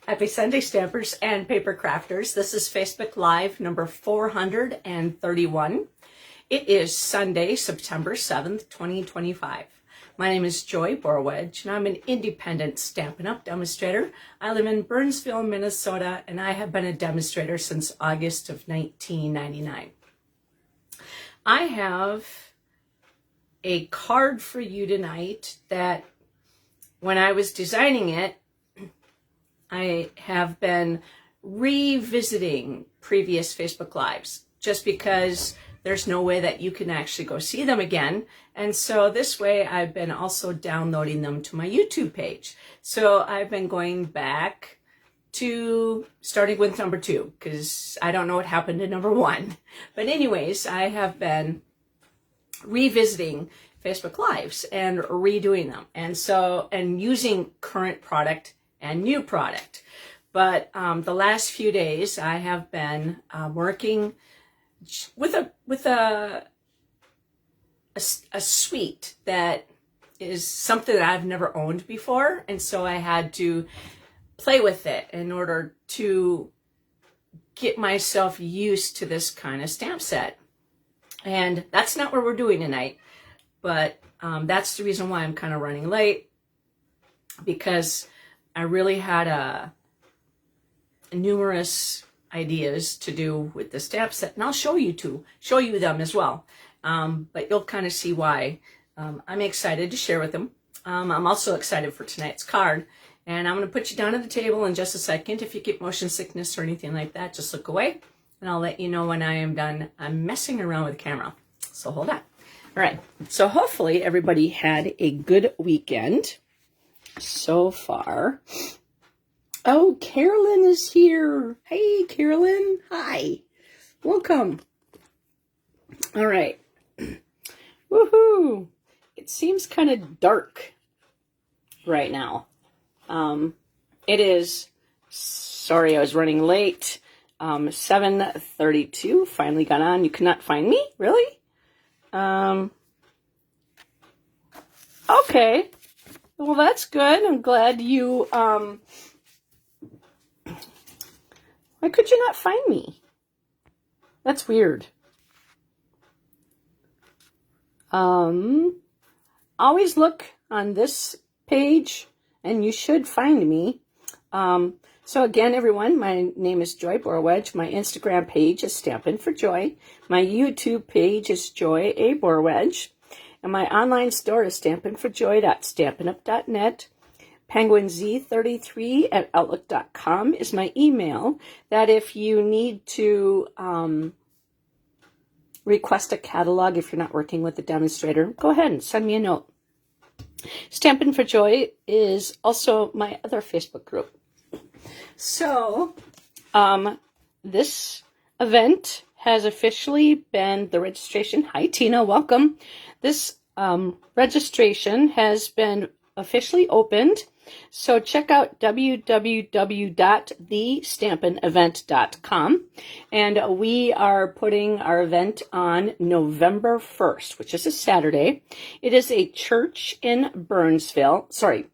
Happy Sunday, Stampers and Paper Crafters. This is Facebook Live number 431. It is Sunday, September 7th, 2025. My name is Joy Borwedge, and I'm an independent Stampin' Up! Demonstrator. I live in Burnsville, Minnesota, and I have been a demonstrator since August of 1999. I have a card for you tonight that when I was designing it, I have been revisiting previous Facebook Lives just because there's no way that you can actually go see them again. And so this way I've been also downloading them to my YouTube page. So I've been going back to starting with number 2 because I don't know what happened to number 1. But anyways, I have been revisiting Facebook Lives and redoing them. And using current product and new product. But the last few days I have been working with a suite that is something that I've never owned before, and so I had to play with it in order to get myself used to this kind of stamp set. And that's not what we're doing tonight, but that's the reason why I'm kind of running late, because I really had numerous ideas to do with the stamp set, and I'll show you them as well. But you'll kind of see why I'm excited to share with them. I'm also excited for tonight's card, and I'm going to put you down at the table in just a second. If you get motion sickness or anything like that, just look away, and I'll let you know when I am done. I'm messing around with the camera, so hold on. All right, so hopefully everybody had a good weekend so far. Oh, Carolyn is here. Hey, Carolyn. Hi. Welcome. All right. Woohoo. It seems kind of dark right now. It is, sorry, I was running late. 7:32. Finally got on. You cannot find me? Really? Okay. Well, that's good. I'm glad you, why could you not find me? That's weird. Always look on this page and you should find me. So again, everyone, my name is Joy Borwedge. My Instagram page is Stampin' for Joy. My YouTube page is Joy A. Borwedge. And my online store is stampinforjoy.stampinup.net. PenguinZ33@outlook.com is my email, that if you need to request a catalog, if you're not working with a demonstrator, go ahead and send me a note. Stampin' for Joy is also my other Facebook group. So this event has officially been the registration. Hi, Tina. Welcome. This registration has been officially opened. So check out www.thestampinevent.com. And we are putting our event on November 1st, which is a Saturday. It is a church in Burnsville. Sorry,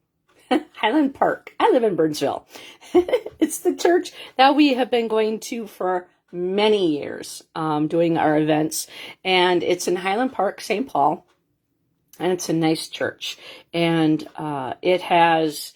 Highland Park. I live in Burnsville. It's the church that we have been going to for many years, doing our events. And it's in Highland Park, St. Paul. And it's a nice church. And it has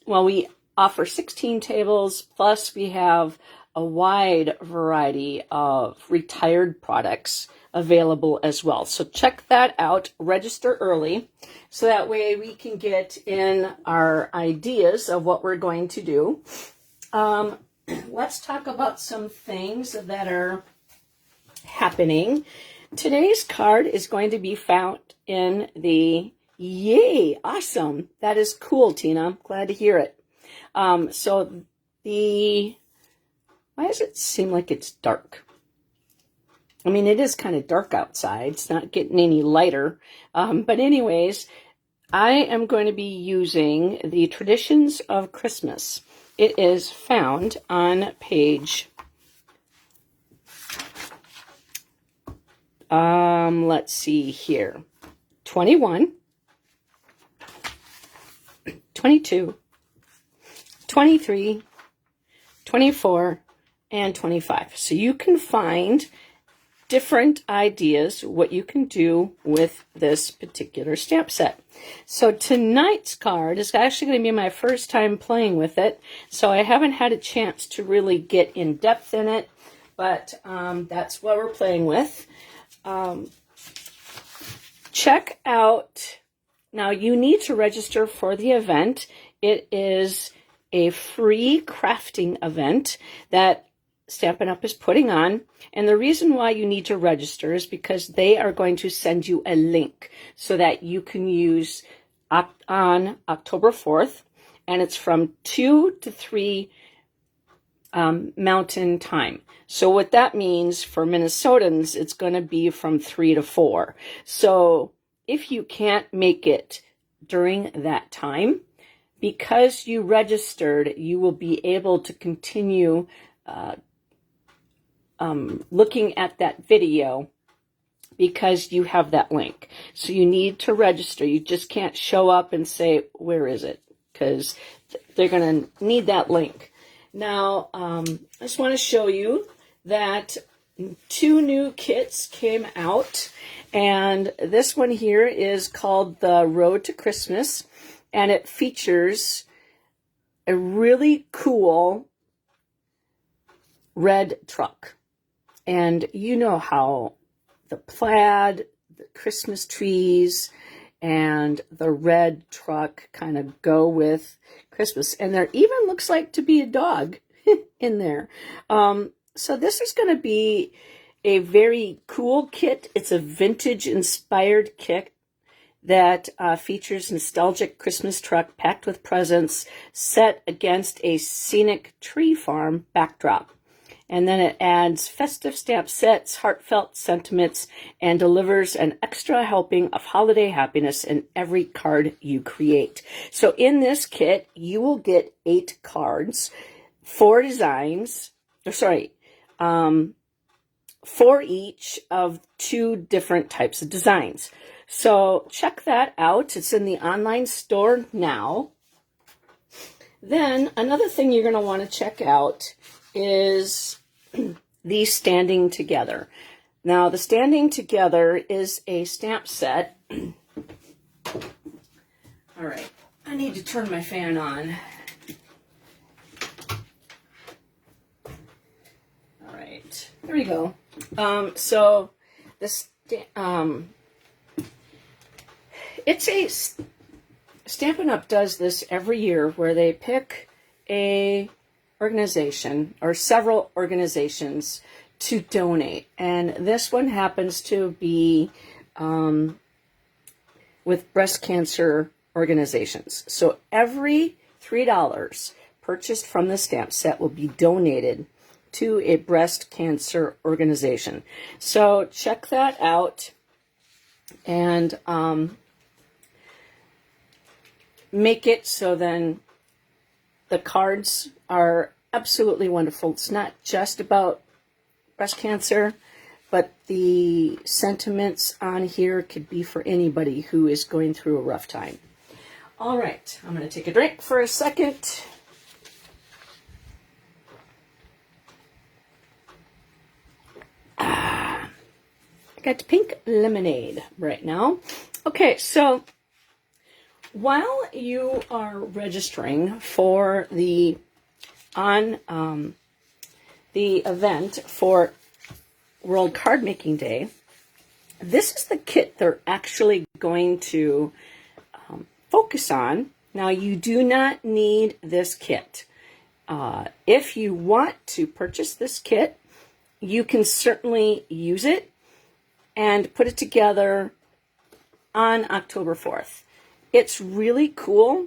we offer 16 tables, plus we have a wide variety of retired products available as well. So check that out. Register early, so that way we can get in our ideas of what we're going to do. Let's talk about some things that are happening. Today's card is going to be found in the, yay, awesome. That is cool, Tina. Glad to hear it. Why does it seem like it's dark? I mean, it is kind of dark outside. It's not getting any lighter. But anyways, I am going to be using the Traditions of Christmas. It is found on page let's see here. 21, 22, 23, 24, and 25. So you can find different ideas what you can do with this particular stamp set. So tonight's card is actually going to be my first time playing with it, so I haven't had a chance to really get in depth in it, but that's what we're playing with. Check out, now you need to register for the event. It is a free crafting event that Stampin' Up! Is putting on, and the reason why you need to register is because they are going to send you a link so that you can use on October 4th, and it's from 2 to 3 Mountain Time. So what that means for Minnesotans, it's going to be from 3 to 4. So if you can't make it during that time, because you registered, you will be able to continue looking at that video because you have that link. So you need to register. You just can't show up and say, where is it? Because they're going to need that link. Now, I just want to show you that 2 new kits came out, and this one here is called the Road to Christmas, and it features a really cool red truck. And you know how the plaid, the Christmas trees, and the red truck kind of go with Christmas. And there even looks like to be a dog in there. So this is going to be a very cool kit. It's a vintage-inspired kit that features nostalgic Christmas truck packed with presents set against a scenic tree farm backdrop. And then it adds festive stamp sets, heartfelt sentiments, and delivers an extra helping of holiday happiness in every card you create. So in this kit, you will get 8 cards, 4 designs, 4 each of 2 different types of designs. So check that out. It's in the online store now. Then another thing you're going to want to check out is the Standing Together. Now, the Standing Together is a stamp set. All right, I need to turn my fan on. All right, there we go. So this it's a Stampin' Up! Does this every year where they pick a organization or several organizations to donate, and this one happens to be with breast cancer organizations. So every $3 purchased from the stamp set will be donated to a breast cancer organization. So check that out and make it so then the cards are absolutely wonderful. It's not just about breast cancer, but the sentiments on here could be for anybody who is going through a rough time. All right, I'm going to take a drink for a second. I got pink lemonade right now. Okay, so while you are registering for the event for World Card Making Day, this is the kit they're actually going to focus on. Now, you do not need this kit. If you want to purchase this kit, you can certainly use it and put it together on October 4th. It's really cool.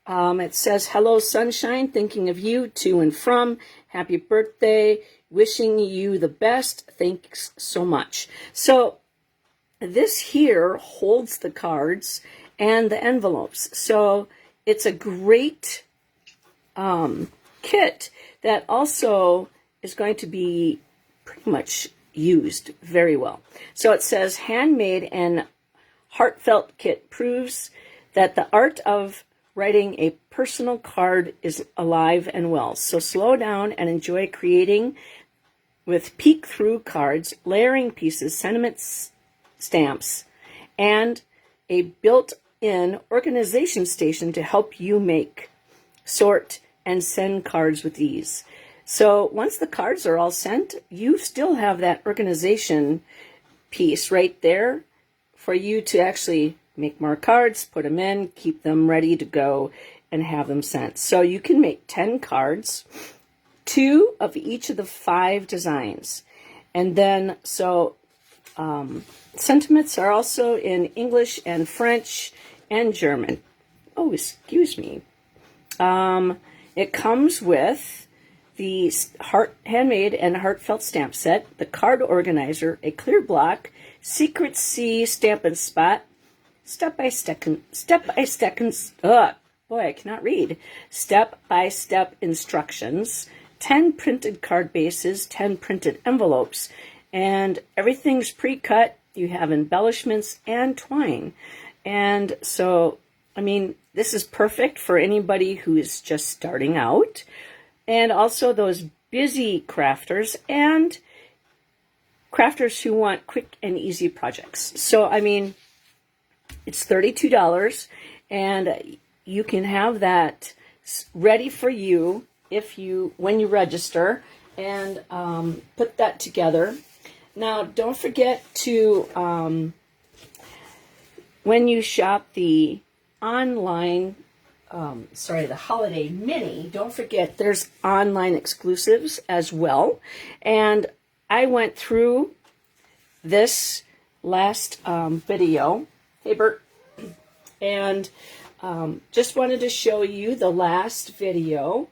It says, "Hello, sunshine, thinking of you to and from. Happy birthday. Wishing you the best. Thanks so much." So this here holds the cards and the envelopes. So it's a great kit that also is going to be pretty much used very well. So it says, "Handmade and heartfelt kit proves that the art of writing a personal card is alive and well. So slow down and enjoy creating with peek-through cards, layering pieces, sentiment stamps, and a built-in organization station to help you make, sort, and send cards with ease. So once the cards are all sent, you still have that organization piece right there for you to actually make more cards, put them in, keep them ready to go, and have them sent. So you can make 10 cards, 2 of each of the 5 designs. And then, so sentiments are also in English and French and German. Oh, excuse me. It comes with the handmade and heartfelt stamp set, the card organizer, a clear block, secret C stamp and spot, step-by-step, boy, I cannot read, step-by-step instructions, 10 printed card bases, 10 printed envelopes, and everything's pre-cut. You have embellishments and twine. And so, I mean, this is perfect for anybody who is just starting out, and also those busy crafters and crafters who want quick and easy projects. So, I mean, it's $32, and you can have that ready for you when you register, and put that together. Now, don't forget to, when you shop the online, the Holiday Mini, don't forget there's online exclusives as well. And I went through this last video. Hey, Bert. And just wanted to show you the last video.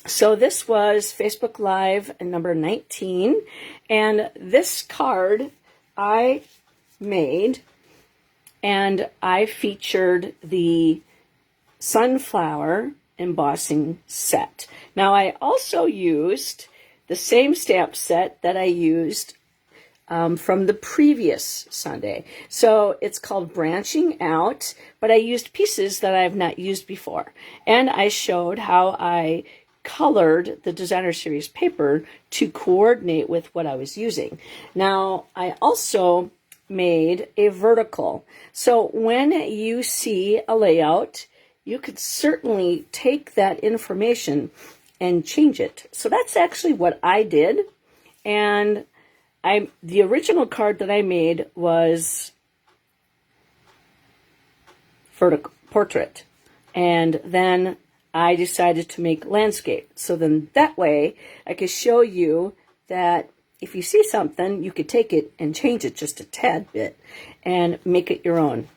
So this was Facebook Live number 19. And this card I made, and I featured the sunflower embossing set. Now, I also used the same stamp set that I used from the previous Sunday. So it's called Branching Out, but I used pieces that I've not used before. And I showed how I colored the designer series paper to coordinate with what I was using. Now, I also made a vertical. So when you see a layout, you could certainly take that information and change it. So that's actually what I did. And the original card that I made was vertical portrait. And then I decided to make landscape. So then that way I could show you that if you see something, you could take it and change it just a tad bit and make it your own.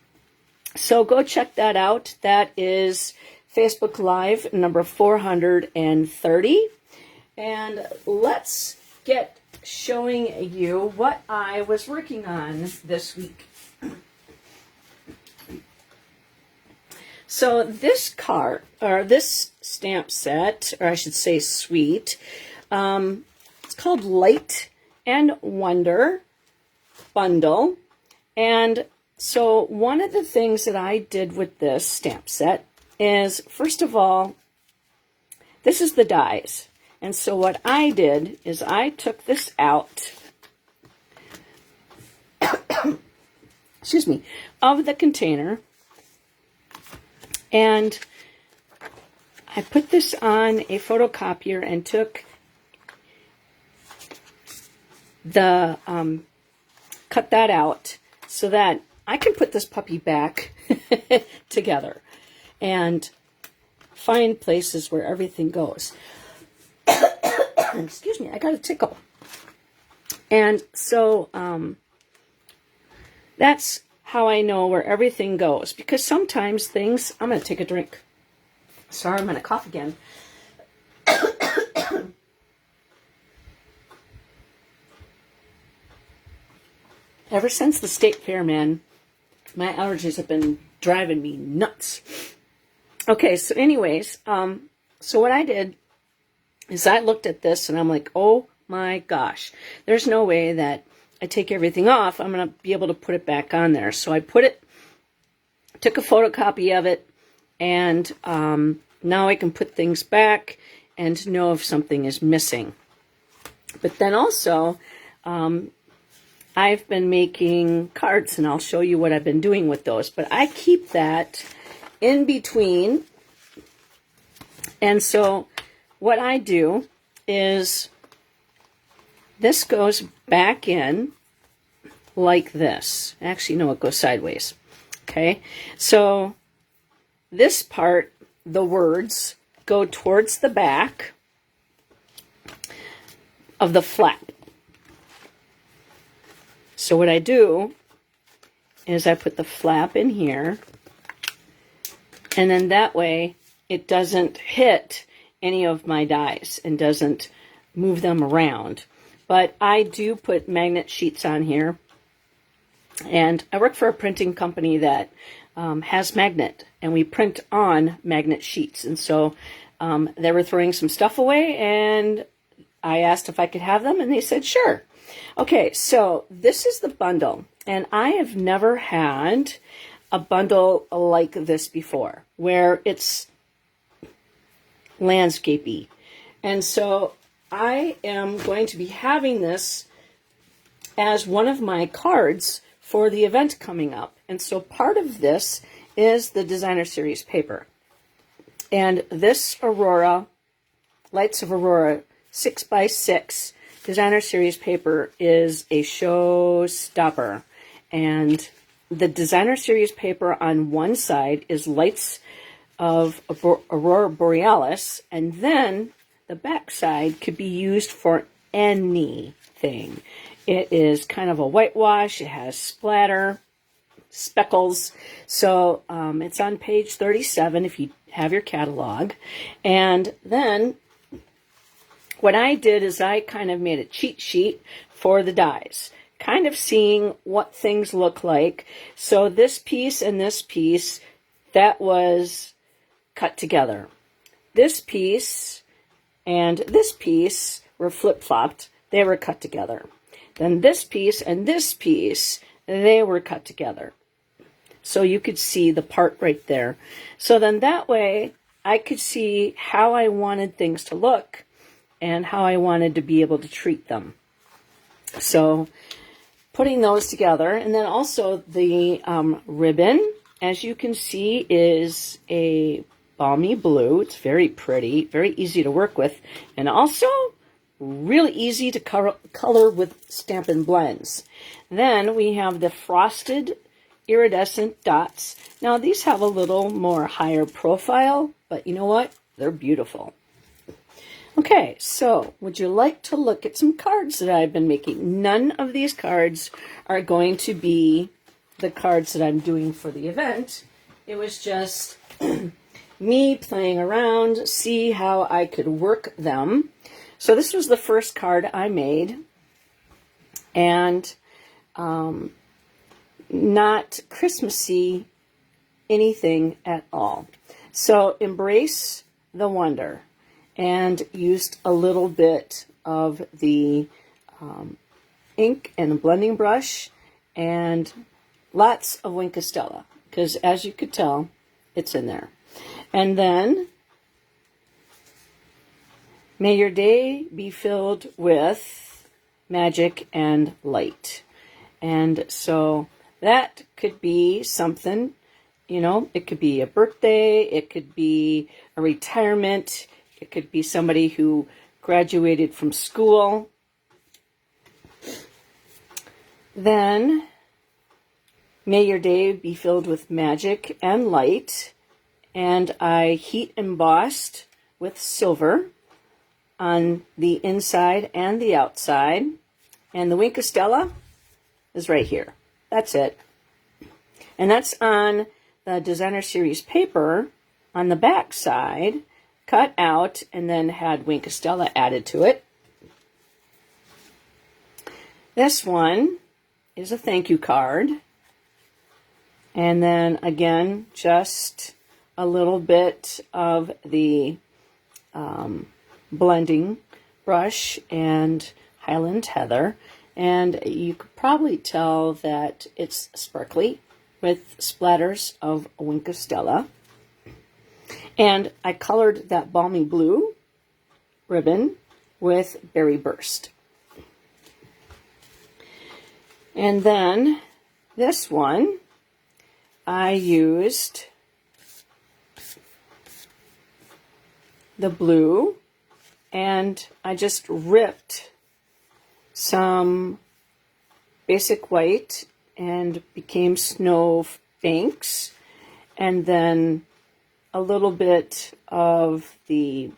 So go check that out. That is Facebook Live number 430. And let's get showing you what I was working on this week. So this card, or this stamp set, or I should say suite, it's called Light and Wonder Bundle. And so one of the things that I did with this stamp set is, first of all, this is the dies. And so what I did is I took this out, excuse me, of the container, and I put this on a photocopier and took the, cut that out so that I can put this puppy back together and find places where everything goes. Excuse me, I got a tickle. And so that's how I know where everything goes. Because sometimes things, I'm going to take a drink. Sorry, I'm going to cough again. Ever since the state fair, man, my allergies have been driving me nuts. Okay, so anyways, so what I did is I looked at this and I'm like, oh my gosh, there's no way that I take everything off, I'm going to be able to put it back on there. So I put it took a photocopy of it, and now I can put things back and know if something is missing. But then also, I've been making cards, and I'll show you what I've been doing with those. But I keep that in between. And so what I do is this goes back in like this. Actually, no, it goes sideways. Okay, so this part, the words, go towards the back of the flap. So what I do is I put the flap in here, and then that way it doesn't hit any of my dies and doesn't move them around. But I do put magnet sheets on here, and I work for a printing company that has magnet, and we print on magnet sheets. And so they were throwing some stuff away, and I asked if I could have them, and they said sure. Okay, so this is the bundle, and I have never had a bundle like this before, where it's landscapey. And so I am going to be having this as one of my cards for the event coming up. And so part of this is the Designer Series paper. And this Aurora, Lights of Aurora 6x6 Designer Series paper is a showstopper. And the Designer Series paper on one side is Lights of Aurora Borealis, and then the back side could be used for anything. It is kind of a whitewash. It has splatter, speckles. So it's on page 37 if you have your catalog. And then what I did is I kind of made a cheat sheet for the dies, kind of seeing what things look like. So this piece and this piece, that was cut together. This piece and this piece were flip-flopped. They were cut together. Then this piece and this piece, they were cut together. So you could see the part right there. So then that way I could see how I wanted things to look and how I wanted to be able to treat them. So putting those together, and then also the ribbon, as you can see, is a balmy blue. It's very pretty, very easy to work with, and also really easy to color with Stampin' Blends. Then we have the frosted iridescent dots. Now these have a little more higher profile, but you know what? They're beautiful. Okay, so would you like to look at some cards that I've been making? None of these cards are going to be the cards that I'm doing for the event. It was just me playing around, see how I could work them. So this was the first card I made, and not Christmassy anything at all. So embrace the wonder, and used a little bit of the ink and a blending brush and lots of Wink of Stella, because as you could tell, it's in there. And then, may your day be filled with magic and light. And so that could be something, you know, it could be a birthday, it could be a retirement, it could be somebody who graduated from school. Then, may your day be filled with magic and light. And I heat embossed with silver on the inside and the outside. And the Wink of Stella is right here. That's it. And that's on the Designer Series paper on the back side, cut out, and then had Wink of Stella added to it. This one is a thank you card. And then again, just a little bit of the blending brush and Highland Heather. And you could probably tell that it's sparkly with splatters of Wink Stella. And I colored that balmy blue ribbon with Berry Burst. And then this one, I used the blue, and I just ripped some basic white and became snow banks, and then a little bit of the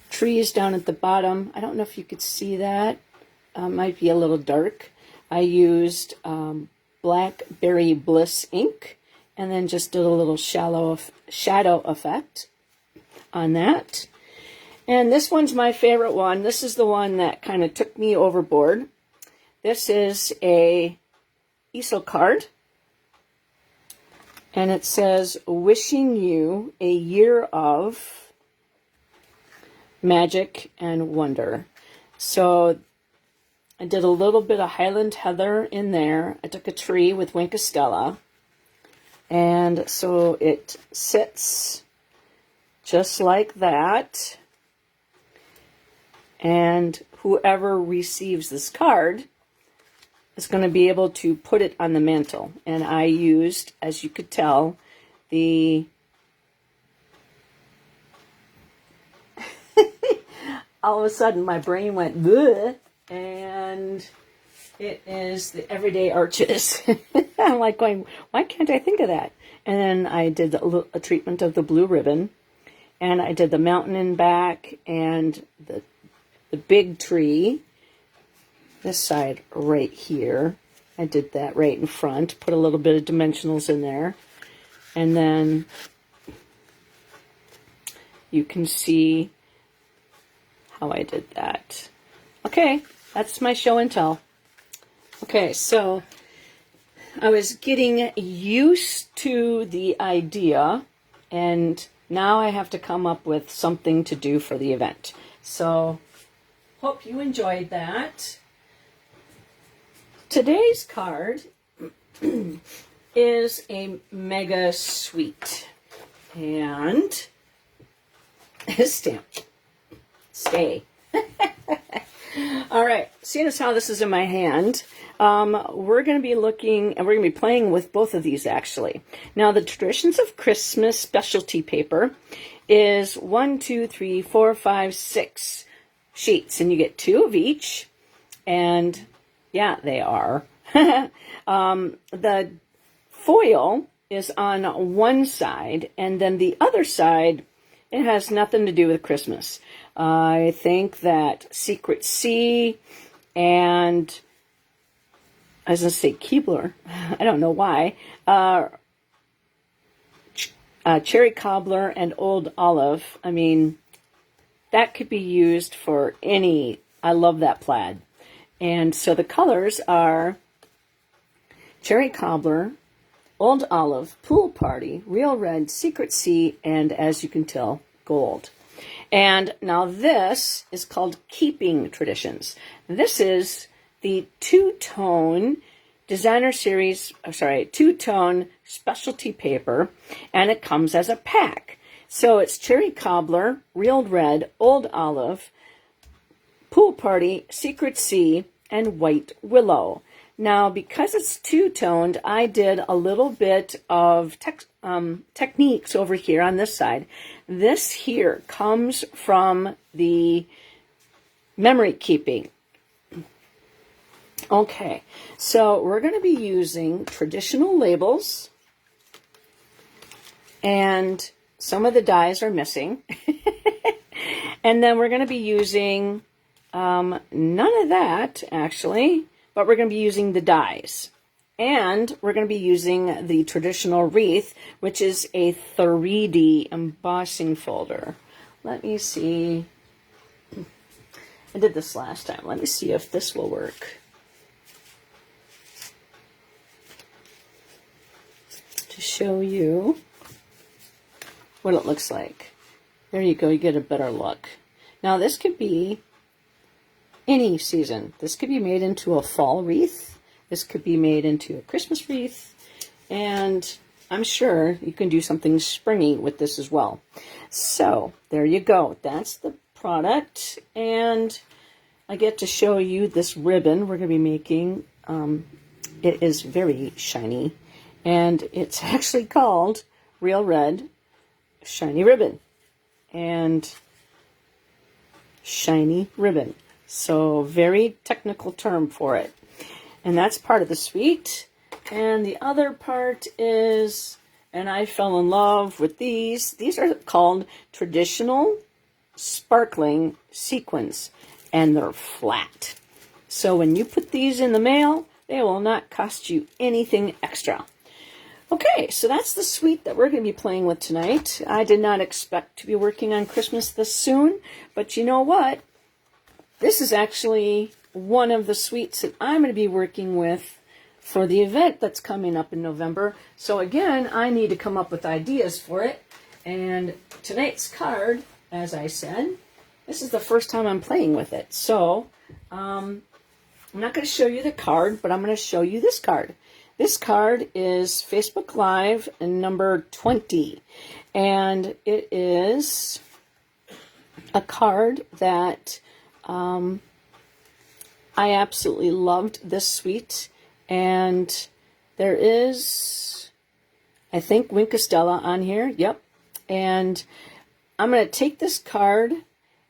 trees down at the bottom. I don't know if you could see that. Might be a little dark. I used Blackberry Bliss ink, and then just did a little shadow effect on that. And this one's my favorite one. This is the one that kind of took me overboard. This is a easel card, and it says, "Wishing you a year of magic and wonder." So I did a little bit of Highland Heather in there. I took a tree with Wink Stella, and so it sits just like that. And whoever receives this card is going to be able to put it on the mantle. And I used, as you could tell, the all of a sudden my brain went bleh, and it is the Everyday Arches. I'm like going, why can't I think of that? And then I did a treatment of the blue ribbon, and I did the mountain in back, and the big tree, this side right here. I did that right in front, put a little bit of dimensionals in there, and then you can see how I did that. Okay, that's my show and tell. Okay, so I was getting used to the idea, and now I have to come up with something to do for the event. So hope you enjoyed that. Today's card is a mega sweet, and stamp. Stay. All right, seeing as how this is in my hand, we're going to be looking, and we're going to be playing with both of these actually. Now, the Traditions of Christmas specialty paper is 1, 2, 3, 4, 5, 6 sheets, and you get 2 of each, and yeah, they are. The foil is on one side, and then the other side, it has nothing to do with Christmas. I think that Secret Sea and, I was going to say Keebler, I don't know why, Cherry Cobbler and Old Olive, I mean, that could be used for any, I love that plaid. And so the colors are Cherry Cobbler, Old Olive, Pool Party, Real Red, Secret Sea, and as you can tell, Gold. And now this is called Keeping Traditions. This is the two-tone designer series, two-tone specialty paper, and it comes as a pack. So it's Cherry Cobbler, Real Red, Old Olive, Pool Party, Secret Sea, and White Willow. Now, because it's two-toned, I did a little bit of techniques over here on this side. This here comes from the memory keeping. Okay, so we're going to be using traditional labels, and some of the dies are missing. And then we're going to be using none of that, actually, but we're going to be using the dies. And we're going to be using the traditional wreath, which is a 3D embossing folder. Let me see. I did this last time. Let me see if this will work. To show you what it looks like. There you go. You get a better look. Now, this could be any season. This could be made into a fall wreath. This could be made into a Christmas wreath, and I'm sure you can do something springy with this as well. So there you go. That's the product, and I get to show you this ribbon we're going to be making. It is very shiny, and it's actually called Real Red Shiny Ribbon. And shiny ribbon. So very technical term for it. And that's part of the suite. And the other part is, and I fell in love with these. These are called traditional sparkling sequins, and they're flat. So when you put these in the mail, they will not cost you anything extra. Okay, so that's the suite that we're going to be playing with tonight. I did not expect to be working on Christmas this soon, but you know what? This is actually one of the suites that I'm going to be working with for the event that's coming up in November. So again, I need to come up with ideas for it. And tonight's card, as I said, this is the first time I'm playing with it. So I'm not going to show you the card, but I'm going to show you this card. This card is Facebook Live number 20, and it is a card that I absolutely loved this suite, and there is, I think, Wink Costella on here, yep, and I'm going to take this card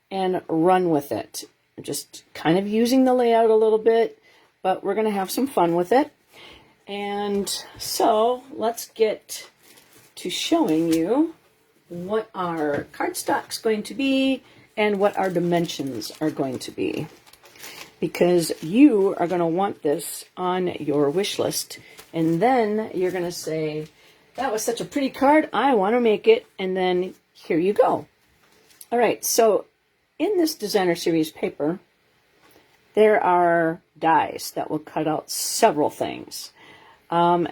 and run with it. I'm just kind of using the layout a little bit, but we're going to have some fun with it. And so let's get to showing you what our cardstock's going to be and what our dimensions are going to be. Because you are going to want this on your wish list. And then you're going to say, that was such a pretty card, I want to make it. And then here you go. All right, so in this designer series paper, there are dies that will cut out several things.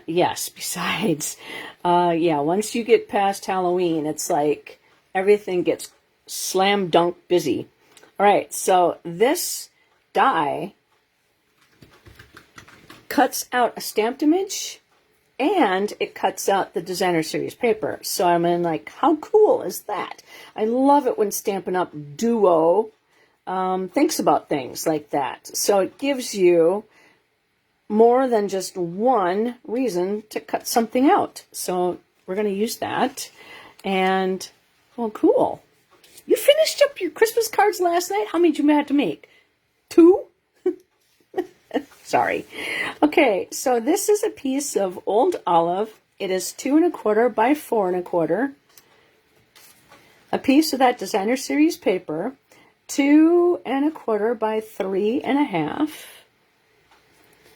Yes, besides, once you get past Halloween, it's like everything gets slam dunk busy. All right, so this die cuts out a stamped image and it cuts out the designer series paper. So I mean, like, how cool is that? I love it when Stampin' Up! Duo thinks about things like that. So it gives you more than just one reason to cut something out. So we're going to use that. And, well, cool. You finished up your Christmas cards last night? How many did you have to make? 2? Sorry. Okay, so this is a piece of old olive. It is 2 1/4 by 4 1/4. A piece of that designer series paper, 2 1/4 by 3 1/2.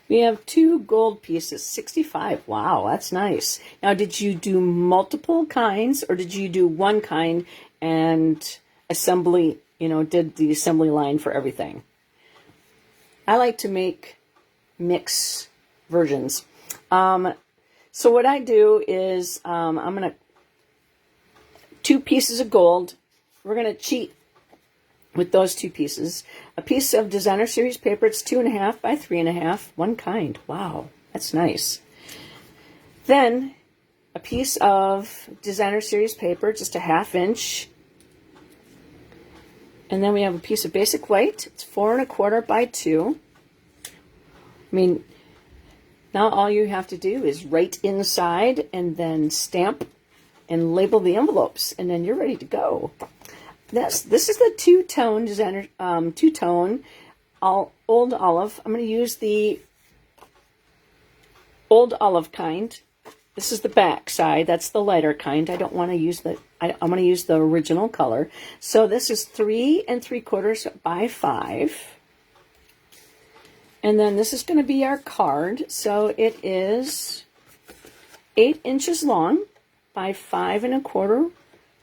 We have 2 gold pieces, 65. Wow, that's nice. Now, did you do multiple kinds, or did you do one kind and assembly, did the assembly line for everything? I like to make mix versions. So what I do is I'm going to, 2 pieces of gold. We're going to cheat with those 2 pieces. A piece of designer series paper, it's 2 1/2 by 3 1/2, one kind. Wow, that's nice. Then a piece of designer series paper, just a 1/2 inch. And then we have a piece of basic white, it's 4 1/4 by 2. I mean, now all you have to do is write inside and then stamp and label the envelopes, and then you're ready to go. This is the two-tone designer, two-tone old olive. I'm going to use the old olive kind. This is the back side. That's the lighter kind. I don't want to use I'm going to use the original color. So this is 3 3/4 by 5. And then this is going to be our card. So it is 8 inches long by 5 1/4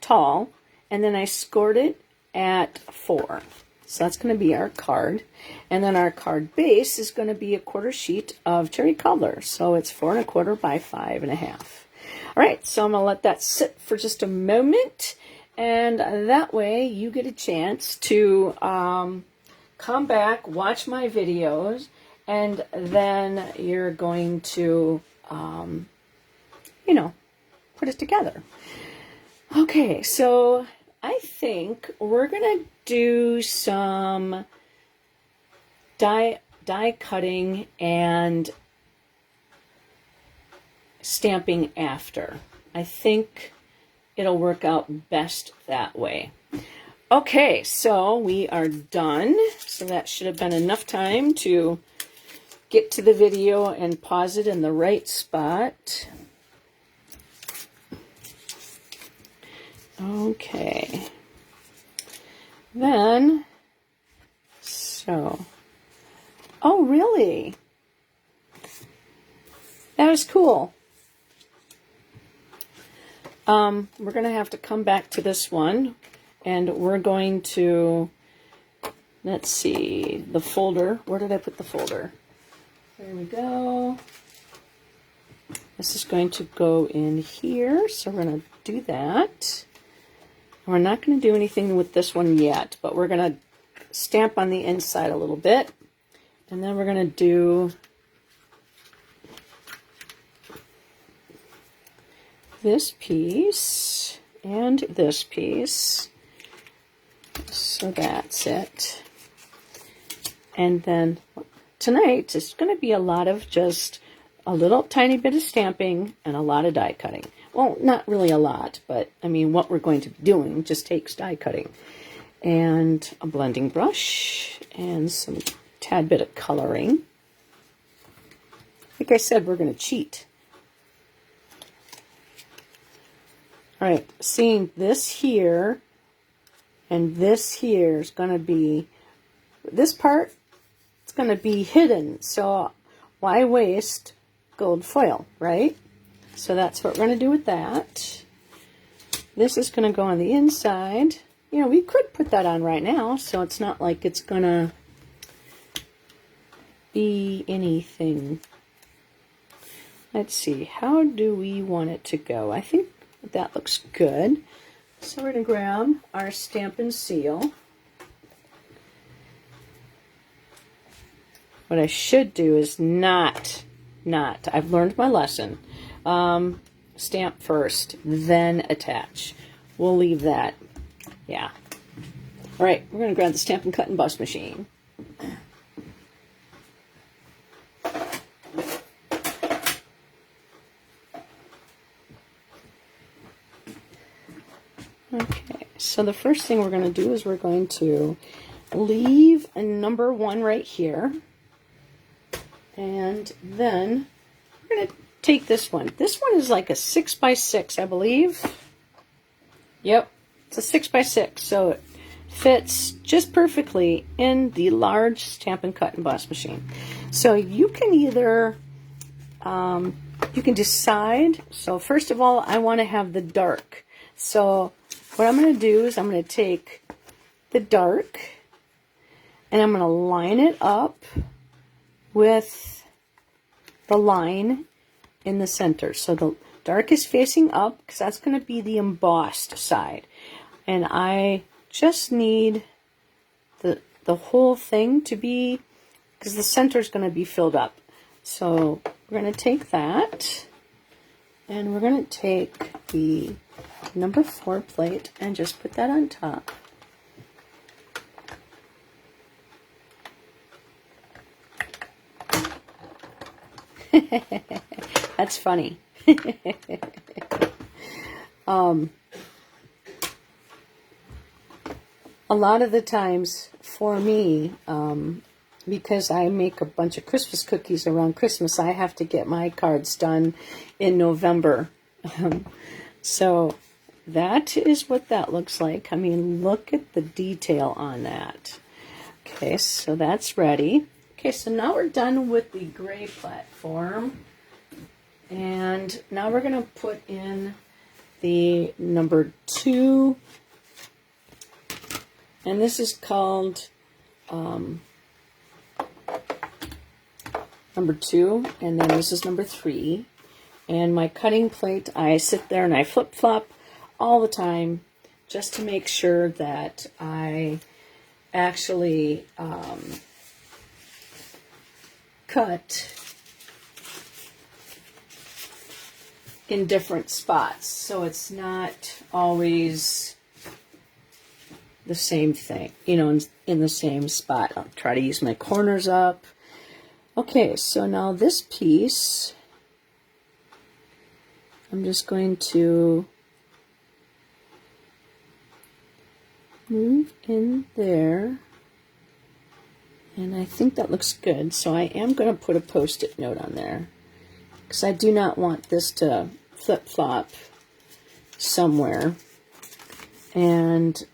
tall. And then I scored it at 4. So that's going to be our card. And then our card base is going to be a 1/4 sheet of cherry cobbler. So it's 4 1/4 by 5 1/2. All right, so I'm going to let that sit for just a moment. And that way you get a chance to come back, watch my videos, and then you're going to, you know, put it together. Okay, so I think we're going to do some die cutting and stamping after. I think it'll work out best that way. Okay, so we are done. So that should have been enough time to get to the video and pause it in the right spot. Okay. Then, so, oh really? That was cool. We're going to have to come back to this one, and we're going to, let's see, the folder. Where did I put the folder? There we go. This is going to go in here, so we're going to do that. We're not going to do anything with this one yet, but we're going to stamp on the inside a little bit, and then we're going to do this piece and this piece. So that's it. And then tonight is going to be a lot of just a little tiny bit of stamping and a lot of die cutting. Well, not really a lot, but I mean, what we're going to be doing just takes die cutting. And a blending brush and some tad bit of coloring. Like I said, we're going to cheat. All right, seeing this here and this here is going to be, this part, it's going to be hidden. So why waste gold foil, right? So that's what we're going to do with that. This is going to go on the inside. You know, we could put that on right now, so it's not like it's going to be anything. Let's see, how do we want it to go? I think that looks good. So we're going to grab our stamp and seal. What I should do is not, I've learned my lesson. Stamp first, then attach. We'll leave that. Yeah. All right, we're going to grab the Stampin' Cut and Bust machine. Okay, so the first thing we're going to do is we're going to leave a number 1 right here. And then we're going to take this one. This one is like a 6x6, I believe. Yep, it's a 6x6, so it fits just perfectly in the large Stampin' Cut and Bust machine. So you can either, you can decide. So first of all, I want to have the dark. So what I'm going to do is I'm going to take the dark and I'm going to line it up with the line in the center. So the dark is facing up because that's going to be the embossed side. And I just need the whole thing to be, because the center is going to be filled up. So we're going to take that and we're going to take the number 4 plate and just put that on top. That's funny. A lot of the times for me, because I make a bunch of Christmas cookies around Christmas, I have to get my cards done in November. So that is what that looks like. I mean, look at the detail on that. Okay, so that's ready. Okay, so now we're done with the gray platform. And now we're going to put in the number 2. And this is called number 2. And then this is number 3. And my cutting plate, I sit there and I flip-flop all the time just to make sure that I actually cut in different spots, so it's not always the same thing, you know, in the same spot. I'll try to use my corners up. Okay, so now this piece, I'm just going to move in there, and I think that looks good. So I am going to put a post-it note on there, because I do not want this to flip-flop somewhere and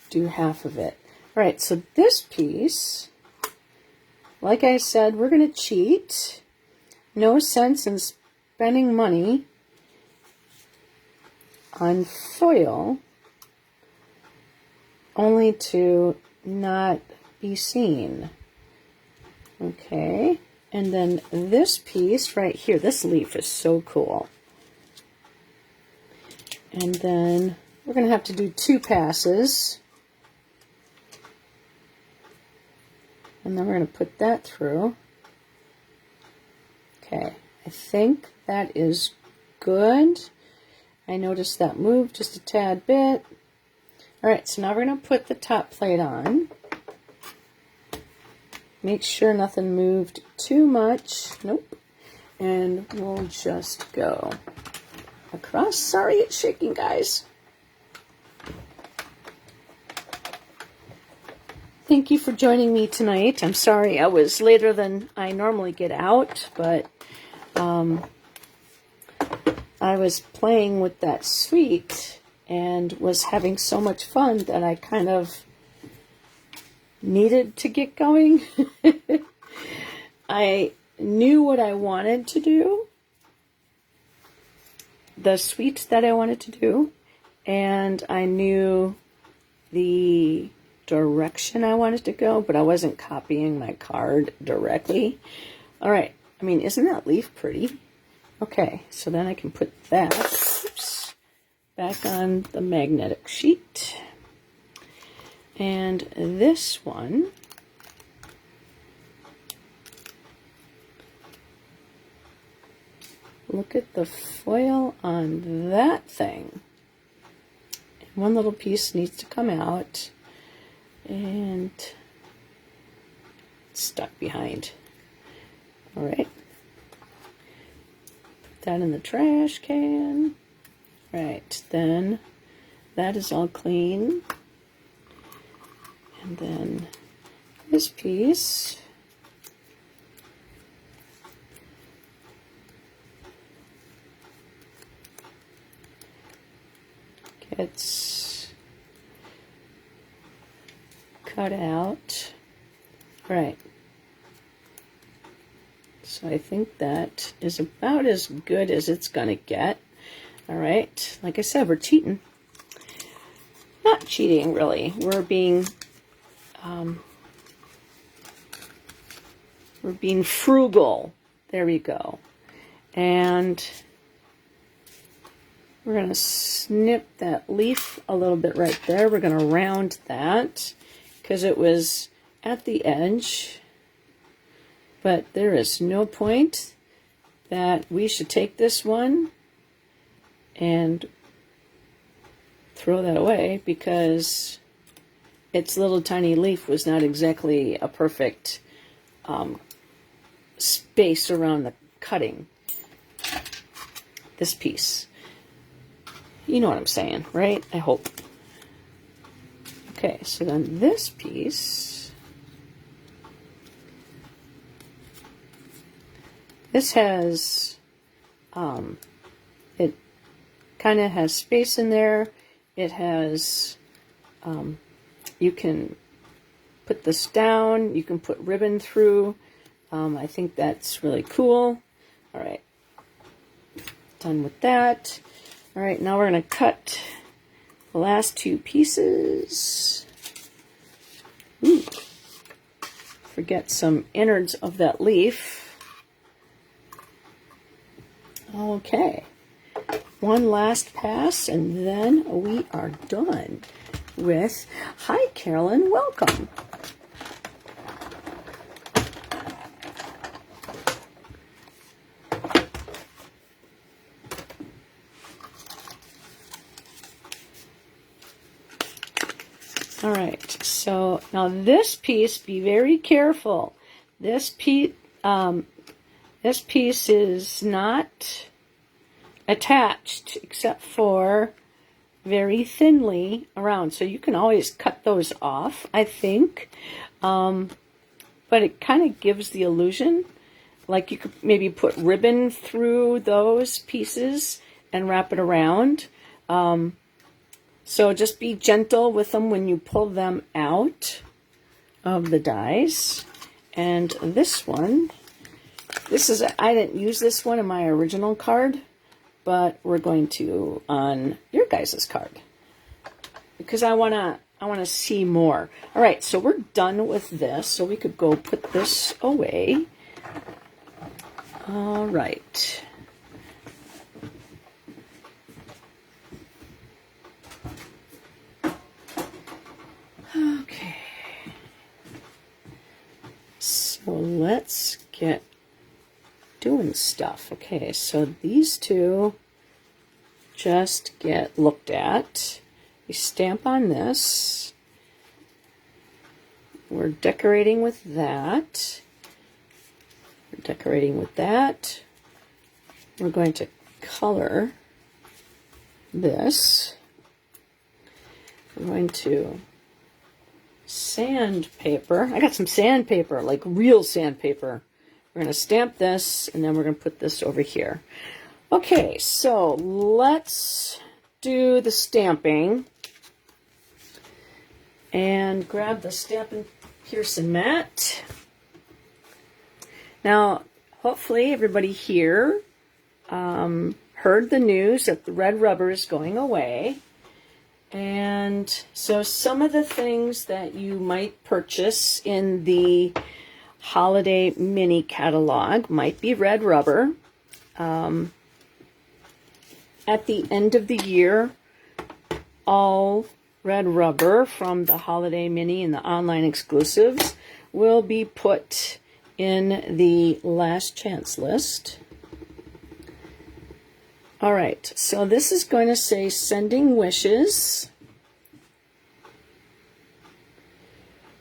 do half of it. All right, so this piece, like I said, we're going to cheat. No sense in spending money on foil only to not be seen. Okay, and then this piece right here, this leaf is so cool. And then we're going to have to do 2 passes. And then we're going to put that through. Okay, I think that is good. I noticed that moved just a tad bit. All right, so now we're going to put the top plate on. Make sure nothing moved too much. Nope. And we'll just go across. Sorry, it's shaking, guys. Thank you for joining me tonight. I'm sorry I was later than I normally get out, but I was playing with that suite and was having so much fun that I kind of needed to get going. I knew what I wanted to do, the suite that I wanted to do, and I knew the direction I wanted to go, but I wasn't copying my card directly. All right, I mean, isn't that leaf pretty? Okay, so then I can put that back on the magnetic sheet. And this one, look at the foil on that thing. One little piece needs to come out, and it's stuck behind. All right. Put that in the trash can. Right, then that is all clean. And then this piece gets cut out. Right. So I think that is about as good as it's going to get. All right. Like I said, we're cheating. Not cheating, really. We're being frugal. There we go. And we're going to snip that leaf a little bit right there. We're going to round that because it was at the edge. But there is no point that we should take this one and throw that away because its little tiny leaf was not exactly a perfect space around the cutting. This piece. You know what I'm saying, right? I hope. Okay, so then this piece, this has, it kind of has space in there. It has, you can put this down, you can put ribbon through. I think that's really cool. All right, done with that. All right, now we're going to cut the last 2 pieces. Ooh, forget some innards of that leaf. Okay, one last pass, and then we are done with, hi Carolyn, welcome. All right, so now this piece, be very careful. This piece is not attached except for very thinly around. So you can always cut those off, I think. But it kind of gives the illusion, like you could maybe put ribbon through those pieces and wrap it around. So just be gentle with them when you pull them out of the dies. And this one, I didn't use this one in my original card, but we're going to on your guys' card because I wanna see more. All right, so we're done with this, so we could go put this away. All right. Okay. So let's get doing stuff. Okay, so these two just get looked at. You stamp on this. We're decorating with that. We're decorating with that. We're going to color this. We're going to sandpaper. I got some sandpaper, like real sandpaper. We're going to stamp this, and then we're going to put this over here. Okay, so let's do the stamping. And grab the Stampin' Pearson mat. Now, hopefully everybody here heard the news that the red rubber is going away. And so some of the things that you might purchase in the holiday mini catalog might be red rubber. At the end of the year, all red rubber from the holiday mini and the online exclusives will be put in the last chance list. All right, so this is going to say sending wishes.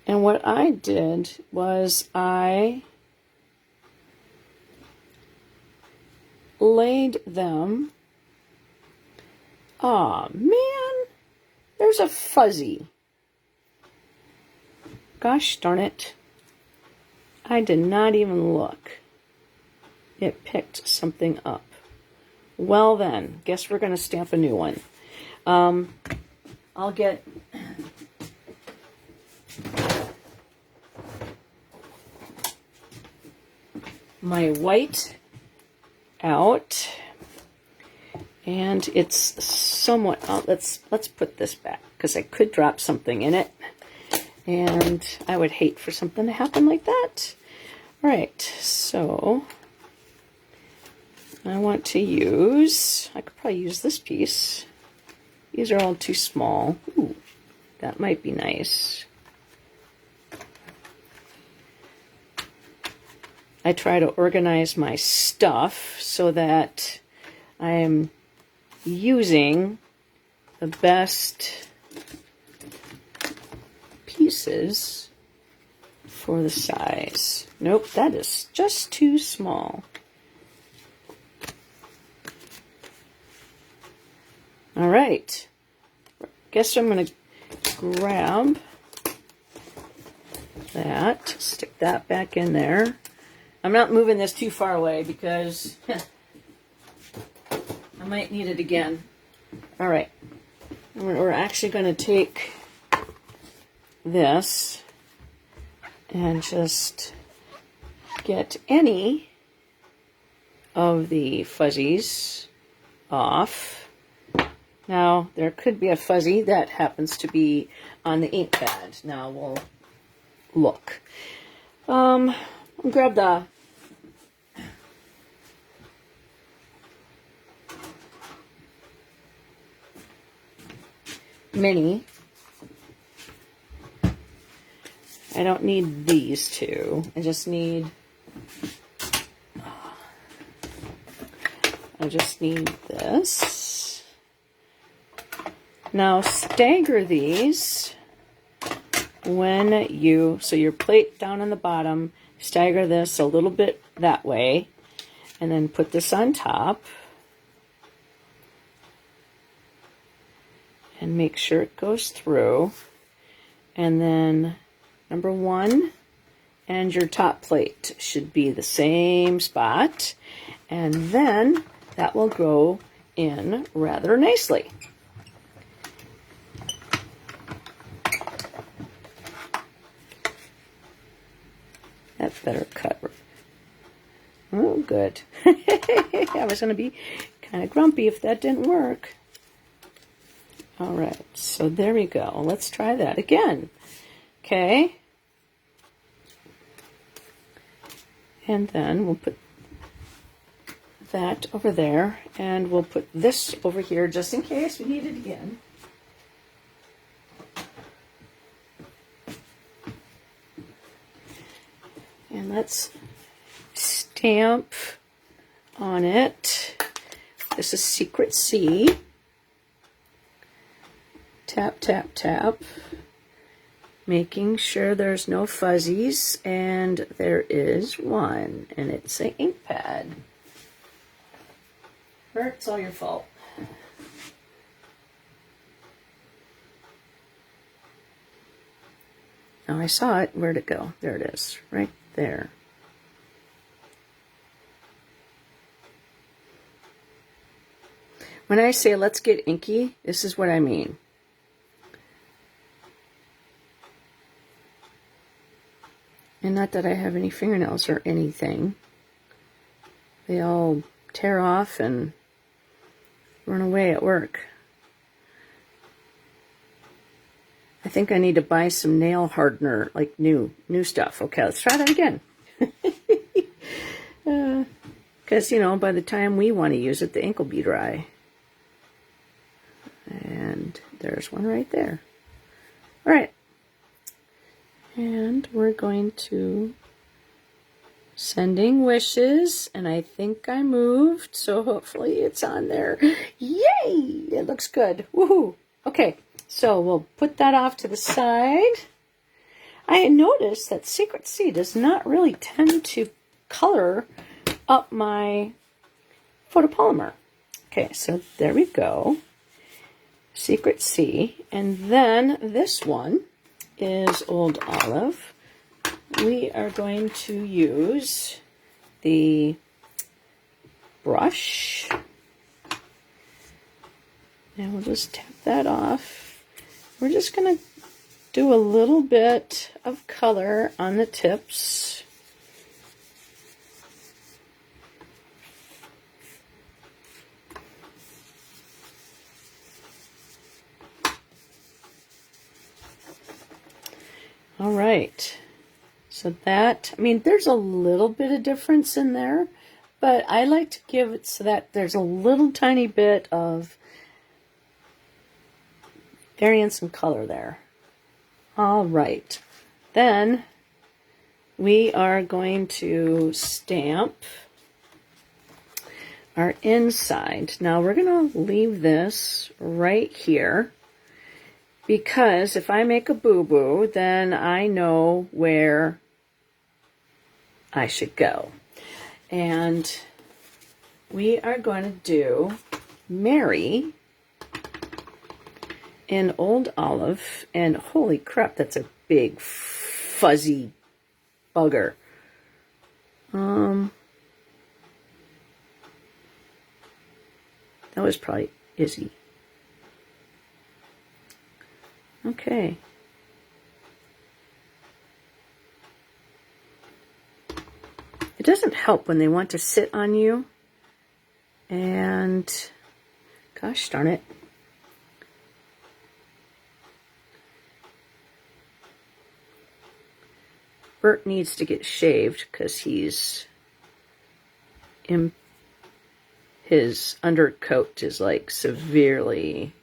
And what I did was I laid them. Aw, man, there's a fuzzy. Gosh darn it. I did not even look. It picked something up. Well then, guess we're going to stamp a new one. I'll get my white out, and it's somewhat. Let's put this back because I could drop something in it, and I would hate for something to happen like that. All right, so I want to use. I could probably use this piece. These are all too small. Ooh, that might be nice. I try to organize my stuff so that I am using the best pieces for the size. Nope, that is just too small. All right, guess I'm going to grab that, stick that back in there. I'm not moving this too far away because I might need it again. All right, we're actually going to take this and just get any of the fuzzies off. Now, there could be a fuzzy that happens to be on the ink pad. Now we'll look. I'll grab the mini. I don't need these two. I just need this. Now stagger these so your plate down on the bottom, stagger this a little bit that way, and then put this on top. And make sure it goes through. And then number 1 and your top plate should be the same spot. And then that will go in rather nicely. That's better cut. Oh, good. I was going to be kind of grumpy if that didn't work. All right, so there we go. Let's try that again. Okay. And then we'll put that over there, and we'll put this over here just in case we need it again. And let's stamp on it. This is Secret C. Tap, tap, tap, making sure there's no fuzzies, and there is one, and it's an ink pad. It's all your fault. Oh, I saw it. Where'd it go? There it is, right there. When I say let's get inky, this is what I mean. And not that I have any fingernails or anything. They all tear off and run away at work. I think I need to buy some nail hardener, like new stuff. Okay, let's try that again. Because, you know, by the time we want to use it, the ink will be dry. And there's one right there. All right. And we're going to sending wishes, and I think I moved, so hopefully it's on there. Yay! It looks good. Woohoo! Okay, so we'll put that off to the side. I noticed that Secret C does not really tend to color up my photopolymer. Okay, so there we go. Secret C, and then this one is Old Olive. We are going to use the brush, and we'll just tap that off. We're just going to do a little bit of color on the tips. All right, so that, I mean, there's a little bit of difference in there, but I like to give it so that there's a little tiny bit of variance in color there. All right, then we are going to stamp our inside. Now we're going to leave this right here, because if I make a boo-boo, then I know where I should go. And we are going to do Mary in Old Olive. And holy crap, that's a big fuzzy bugger. That was probably Izzy. Okay. It doesn't help when they want to sit on you, and gosh darn it. Bert needs to get shaved because his undercoat is like severely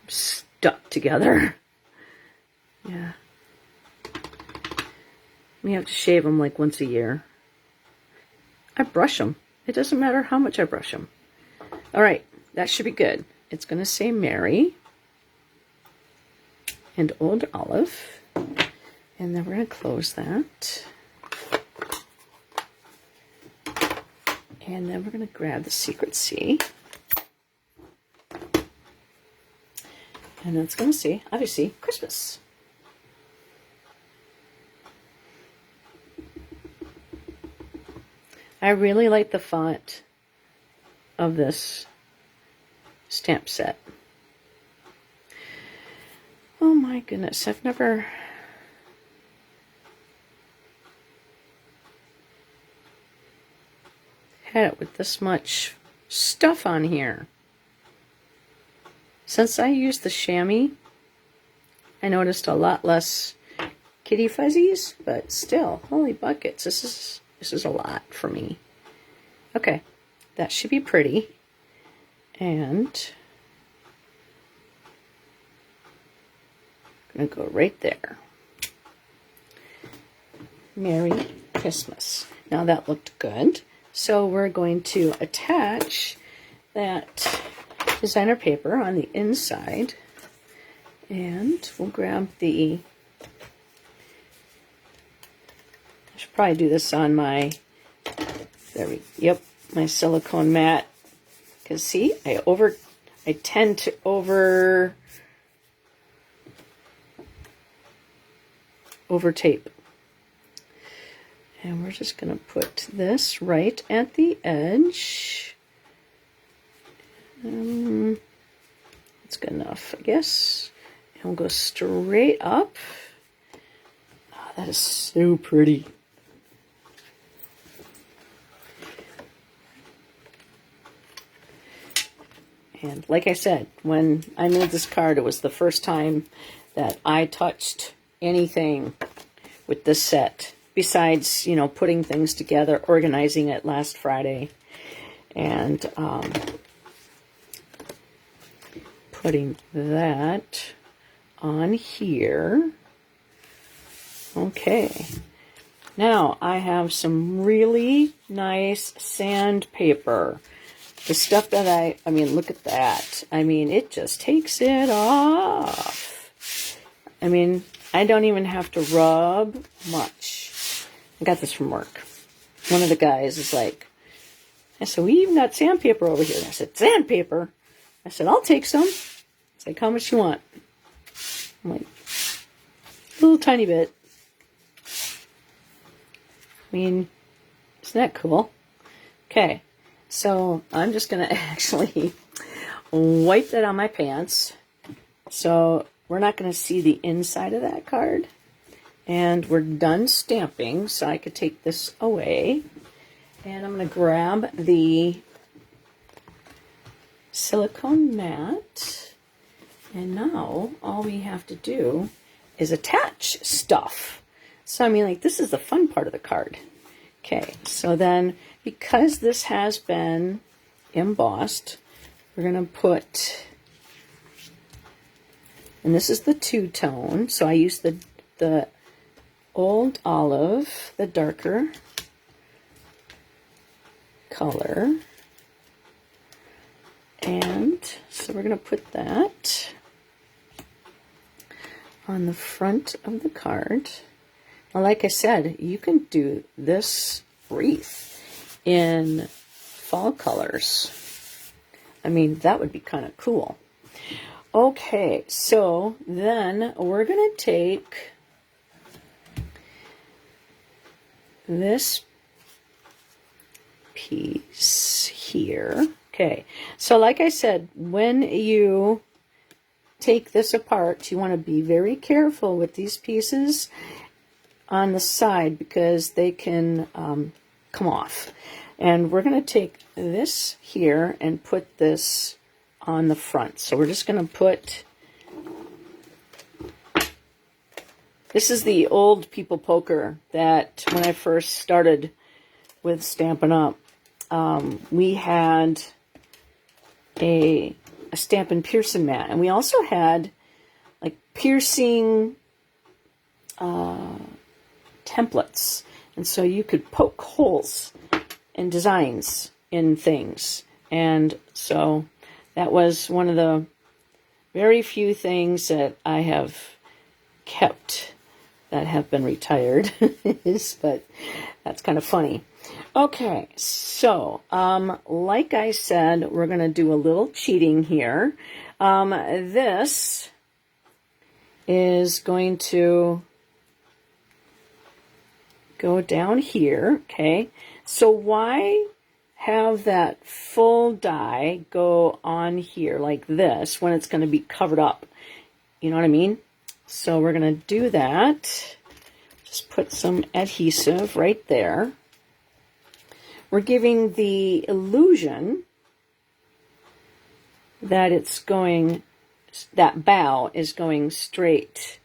stuck together. Yeah. We have to shave them like once a year. I brush them. It doesn't matter how much I brush them. All right, that should be good. it's going to say Mary and Old Olive. And then we're going to close that. And then we're going to grab the Secret C. And it's going to say, obviously, Christmas. I really like the font of this stamp set. Oh my goodness, I've never had it with this much stuff on here. Since I used the chamois, I noticed a lot less kitty fuzzies, but still, holy buckets, this is a lot for me. Okay, that should be pretty. And I'm going to go right there. Merry Christmas. Now that looked good. So we're going to attach that designer paper on the inside. And we'll grab the, I should probably do this on my, my silicone mat. Because see, I tend to over tape. And we're just going to put this right at the edge. That's good enough, I guess. And we'll go straight up. Oh, that is so pretty. And like I said, when I made this card, it was the first time that I touched anything with this set. Besides, you know, putting things together, organizing it last Friday, and putting that on here. Okay. Now, I have some really nice sandpaper. The stuff that I mean, look at that. I mean, it just takes it off. I mean, I don't even have to rub much. I got this from work. One of the guys is like, I said, we even got sandpaper over here. And I said, sandpaper? I said, I'll take some. It's like, how much you want? I'm like, a little tiny bit. I mean, isn't that cool? Okay, so I'm just going to actually wipe that on my pants. So we're not going to see the inside of that card. And we're done stamping, so I could take this away. And I'm going to grab the silicone mat. And now all we have to do is attach stuff. So, I mean, like, this is the fun part of the card. Okay, so then, because this has been embossed, we're going to put, and this is the two-tone, so I use the Old Olive, the darker color. And so we're going to put that on the front of the card. Now, like I said, you can do this wreath in fall colors. I mean, that would be kind of cool. Okay, so then we're going to take this piece here. Okay, so like I said, when you take this apart, you want to be very careful with these pieces on the side because they can come off. And we're going to take this here and put this on the front. So we're just going to put, this is the old people poker that when I first started with Stampin' Up, we had a Stampin' Piercing mat. And we also had like piercing templates. And so you could poke holes in designs in things. And so That was one of the very few things that I have kept that have been retired. But that's kind of funny. Okay, so like I said, we're going to do a little cheating here. This is going to go down here, okay? So why have that full die go on here like this when it's going to be covered up? You know what I mean? So we're going to do that. Just put some adhesive right there. We're giving the illusion that it's going, that bow is going straight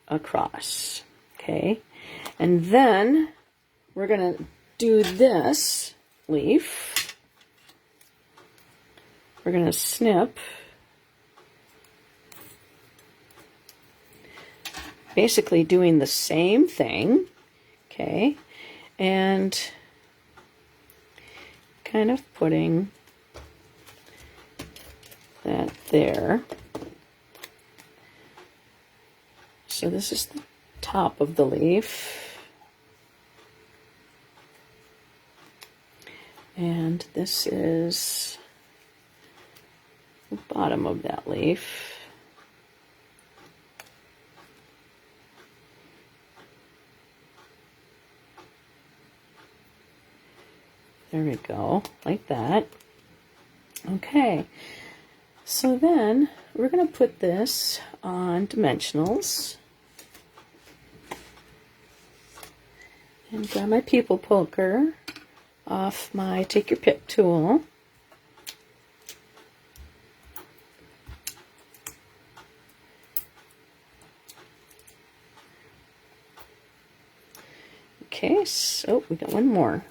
across, okay? And then we're going to do this leaf. We're going to snip. Basically doing the same thing, okay? And kind of putting that there. So this is the top of the leaf. And this is the bottom of that leaf. There we go, like that. Okay, so then we're going to put this on dimensionals. And grab my people poker off my take your pick tool. Okay, so we got one more.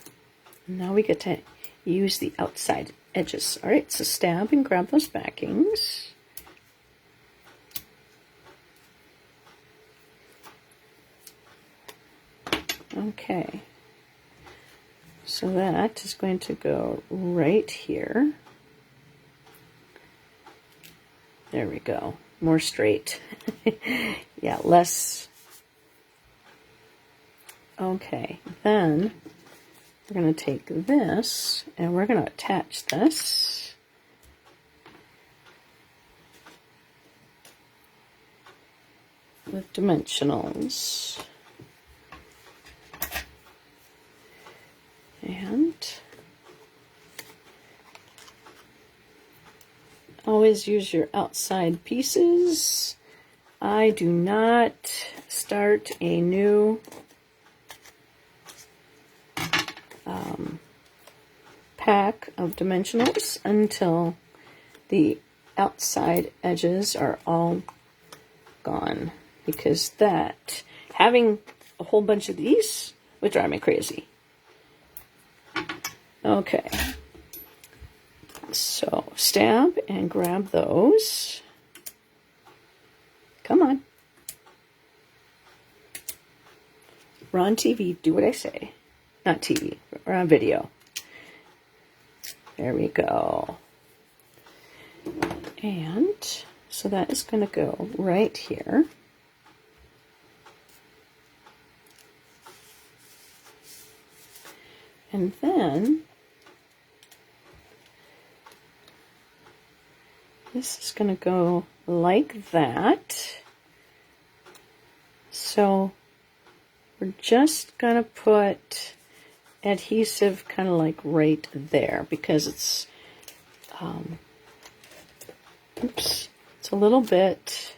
Now we get to use the outside edges. All right, so stab and grab those backings. Okay, so that is going to go right here. There we go, more straight. Yeah, less. Okay, then we're going to take this and we're going to attach this. With dimensionals. And always use your outside pieces. I do not start a new pack of dimensionals until the outside edges are all gone, because that, having a whole bunch of these would drive me crazy. Okay, so stab and grab those. Come on. We're on TV, do what I say. Not TV, we're on video. There we go. And so that is going to go right here. And then this is going to go like that. So we're just going to put adhesive kind of like right there, because it's oops, it's a little bit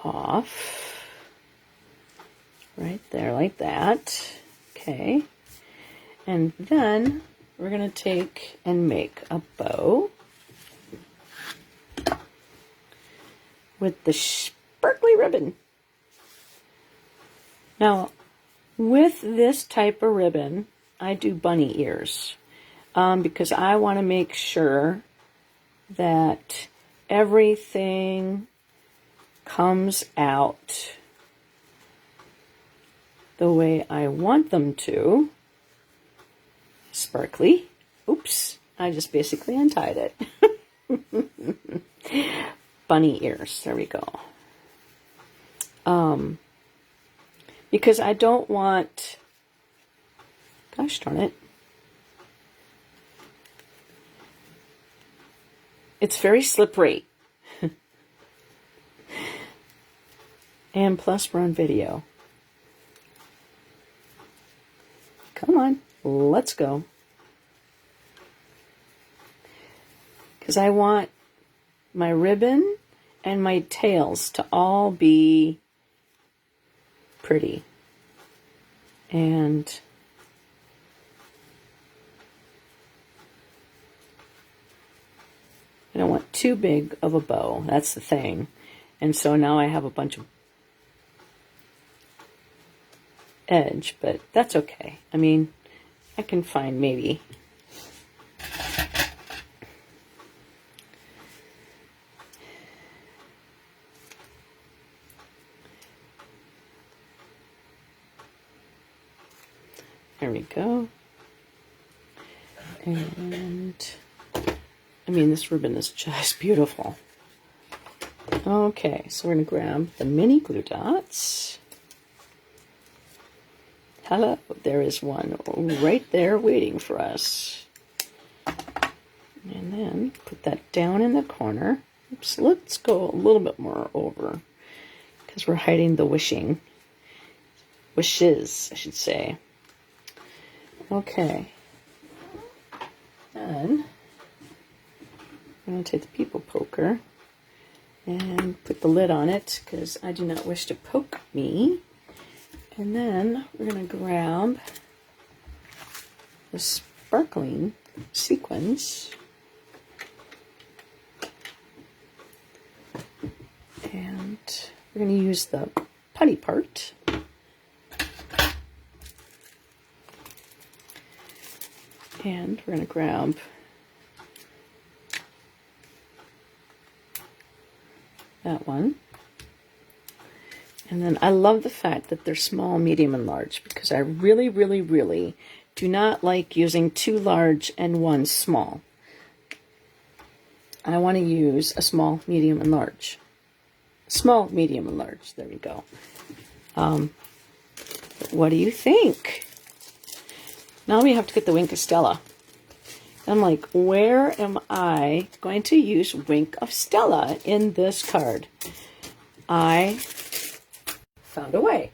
off right there like that. Okay, and then we're going to take and make a bow with the sparkly ribbon. Now with this type of ribbon, I do bunny ears because I want to make sure that everything comes out the way I want them to. Sparkly. Oops, I just basically untied it. Bunny ears. There we go. Because I don't want, gosh darn it, it's very slippery. And plus we're on video. Come on, let's go. Because I want my ribbon and my tails to all be pretty. And I don't want too big of a bow. That's the thing. And so now I have a bunch of edge, but that's okay. I mean, I can find maybe there we go. And I mean, this ribbon is just beautiful. Okay, so we're going to grab the mini glue dots. Hello, there is one right there waiting for us. And then put that down in the corner. Oops, let's go a little bit more over because we're hiding the wishes, I should say. Okay. Then I'm going to take the people poker and put the lid on it because I do not wish to poke me. And then we're going to grab the sparkling sequins and we're going to use the putty part. And we're going to grab that one. And then I love the fact that they're small, medium, and large because I really, really, really do not like using two large and one small. I want to use a small, medium, and large. Small, medium, and large. There we go. What do you think? Now we have to get the Wink of Stella. I'm like, where am I going to use Wink of Stella in this card? I found a way.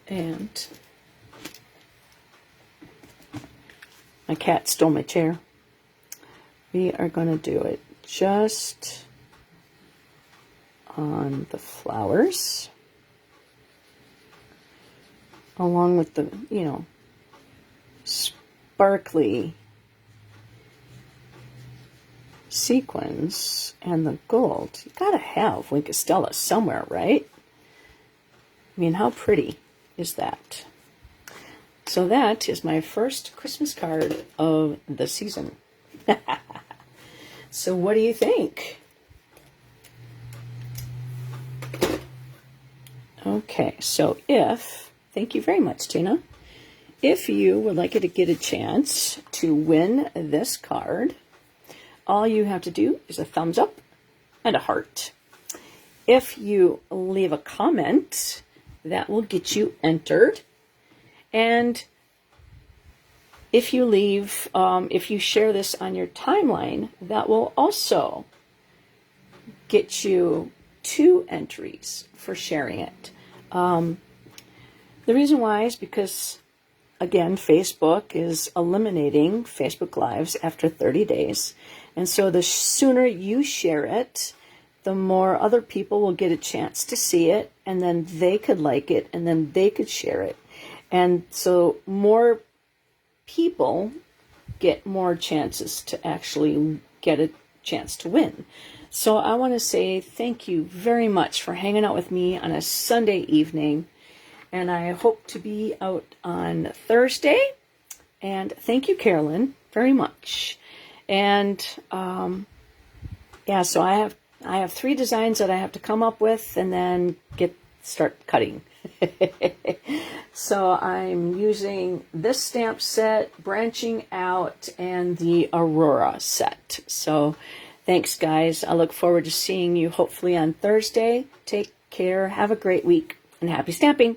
And my cat stole my chair. We are going to do it just on the flowers, along with the, you know, sparkly sequins and the gold. You gotta have Wink of Stella somewhere, right? I mean, how pretty is that? So that is my first Christmas card of the season. So what do you think? Okay, so thank you very much, Tina. If you would like to get a chance to win this card, all you have to do is a thumbs up and a heart. If you leave a comment, that will get you entered. And if you if you share this on your timeline, that will also get you 2 entries for sharing it. The reason why is because, again, Facebook is eliminating Facebook Lives after 30 days. And so the sooner you share it, the more other people will get a chance to see it, and then they could like it, and then they could share it. And so more people get more chances to actually get a chance to win. So I want to say thank you very much for hanging out with me on a Sunday evening. And I hope to be out on Thursday. And thank you, Carolyn, very much. And yeah, so I have 3 designs that I have to come up with and then get start cutting. So I'm using this stamp set, branching out, and the Aurora set. So thanks, guys. I look forward to seeing you hopefully on Thursday. Take care. Have a great week, and happy stamping.